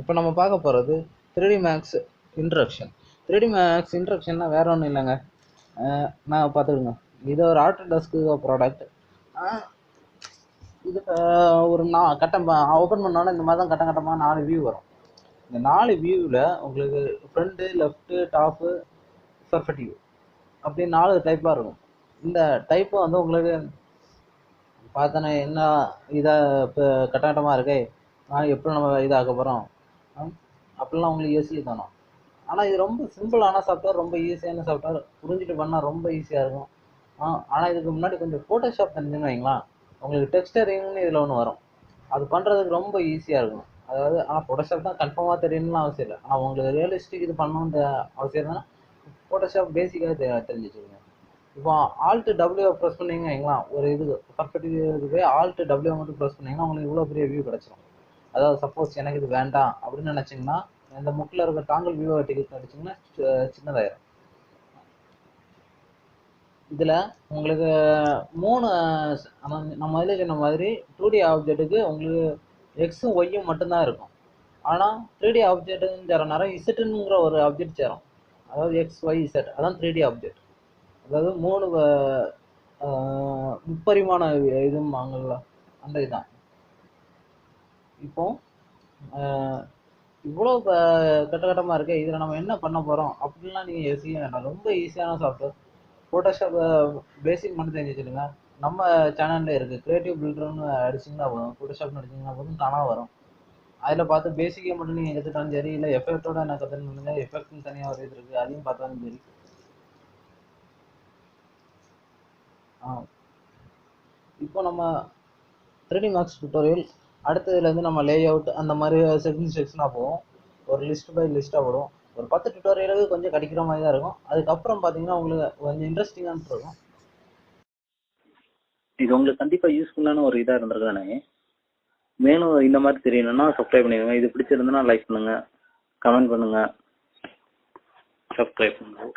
இப்போ நம்ம பார்க்க போகிறது 3D maths introduction. 3D maths இன்ட்ரடக்ஷன்னா வேற ஒன்றும் இல்லைங்க. நான் பார்த்துடுங்க, இது ஒரு ஆட்டோடெஸ்க் ப்ராடக்ட். இது ஒரு கட்டம் ஓப்பன் பண்ணோன்னா இந்த மாதிரி தான் கட்டம் கட்டமாக 4 வியூ வரும். இந்த 4 வியூவில் உங்களுக்கு ஃப்ரண்ட்டு, லெஃப்ட்டு, டாப்பு, பெர்ஸ்பெக்டிவ் அப்படி 4 டைப்பாக இருக்கும். இந்த டைப்பை வந்து உங்களுக்கு பார்த்தோன்னே என்ன இதாக இப்போ கட்டமாக இருக்கே, எப்படி நம்ம இதாக போகிறோம் அப்படிலாம் உங்களுக்கு யோசிக்க தோணும். ஆனால் இது ரொம்ப சிம்பிளான சாஃப்ட்வேர், ரொம்ப ஈஸியான சாஃப்ட்வேர், புரிஞ்சுட்டு பண்ணால் ரொம்ப ஈஸியாக இருக்கும். ஆனால் இதுக்கு முன்னாடி கொஞ்சம் ஃபோட்டோஷாப் தெரிஞ்சுன்னு வைங்களேன், உங்களுக்கு டெக்ஸ்டரிங்னு இதில் ஒன்று வரும். அது பண்ணுறதுக்கு ரொம்ப ஈஸியாக இருக்கும். அதாவது ஆனால் ஃபோட்டோஷாப் தான் கன்ஃபார்மாக தெரியணும்னு அவசியம் இல்லை. ஆனால் உங்களுக்கு ரியலிஸ்டிக் இது பண்ணணுன்ற அவசியம் தான். ஃபோட்டோஷாப் பேசிக்காக தெரிஞ்சு வச்சுக்கோங்க. இப்போ Alt W ப்ரெஸ் பண்ணிங்க வைங்களா, ஒரு இது பர்ஃபெக்ட் Alt W மட்டும் ப்ரெஸ் பண்ணிங்கன்னா உங்களுக்கு இவ்வளோ பெரிய வியூ கிடச்சிரும். அதாவது சப்போஸ் எனக்கு இது வேண்டாம் அப்படின்னு நினச்சிங்கன்னா இந்த முக்கில் இருக்க டாங்கல் வியூ டிக்கெட் அடிச்சிங்கன்னா சின்னதாயிரும். இதில் உங்களுக்கு 3 நம்ம முதல்ல சொன்ன மாதிரி 2D ஆப்ஜெக்ட்டுக்கு உங்களுக்கு எக்ஸும் ஒய்யும் மட்டும்தான் இருக்கும். ஆனால் 3D ஆப்ஜெக்ட்டுன்னு சேர நேரம் இசட்டுங்கிற ஒரு ஆப்ஜெக்ட் சேரும். அதாவது எக்ஸ் ஒய் இசட், அதான் 3D ஆப்ஜெக்ட். அதாவது 3 முப்பரிமாண இதுவும் வாங்கல அந்த இதுதான். இப்போ இவ்வளோ கட்டமாக இருக்கு, இதில் நம்ம என்ன பண்ண போகிறோம் அப்படின்லாம் நீங்கள் யோசிக்க வேண்டாம். ரொம்ப ஈஸியான சாஃப்ட்வேர். ஃபோட்டோஷாப் பேசிக் மட்டும் தெரிஞ்சு வச்சுருங்க. நம்ம சேனலில் இருக்குது, கிரியேட்டிவ் பில்டர்னு அடிச்சிங்கன்னா போதும், ஃபோட்டோஷாப்னு அடிச்சிங்கன்னா போதும், தானாக வரும். அதில் பார்த்து பேசிக்கை மட்டும் நீங்கள் கற்றுட்டாலும் சரி, இல்லை எஃபெக்டோட என்ன கற்றுக்கணுங்க, எஃபெக்ட்னு தனியாக ஒரு இது இருக்குது, அதையும் பார்த்தாலும் சரி. இப்போ நம்ம 3D மேக்ஸ் டுட்டோரியல் அடுத்ததுலேருந்து நம்ம லே அவுட் அந்த மாதிரி செக்ஷனாக போவோம். ஒரு லிஸ்ட் பை லிஸ்ட்டாக போடுவோம். ஒரு 10 டுட்டோரியலுக்கு கொஞ்சம் கிடைக்கிற மாதிரி தான் இருக்கும். அதுக்கப்புறம் பார்த்தீங்கன்னா உங்களுக்கு கொஞ்சம் இன்ட்ரெஸ்டிங்கான இருக்கும். இது உங்களுக்கு கண்டிப்பாக யூஸ்ஃபுல்லான ஒரு இதாக இருந்திருக்கானே. மேலும் இந்த மாதிரி தெரியணும்னா சப்ஸ்கிரைப் பண்ணிடுங்க. இது பிடிச்சிருந்ததுன்னா லைக் பண்ணுங்கள், கமெண்ட் பண்ணுங்கள், சப்ஸ்கிரைப் பண்ணுங்கள்.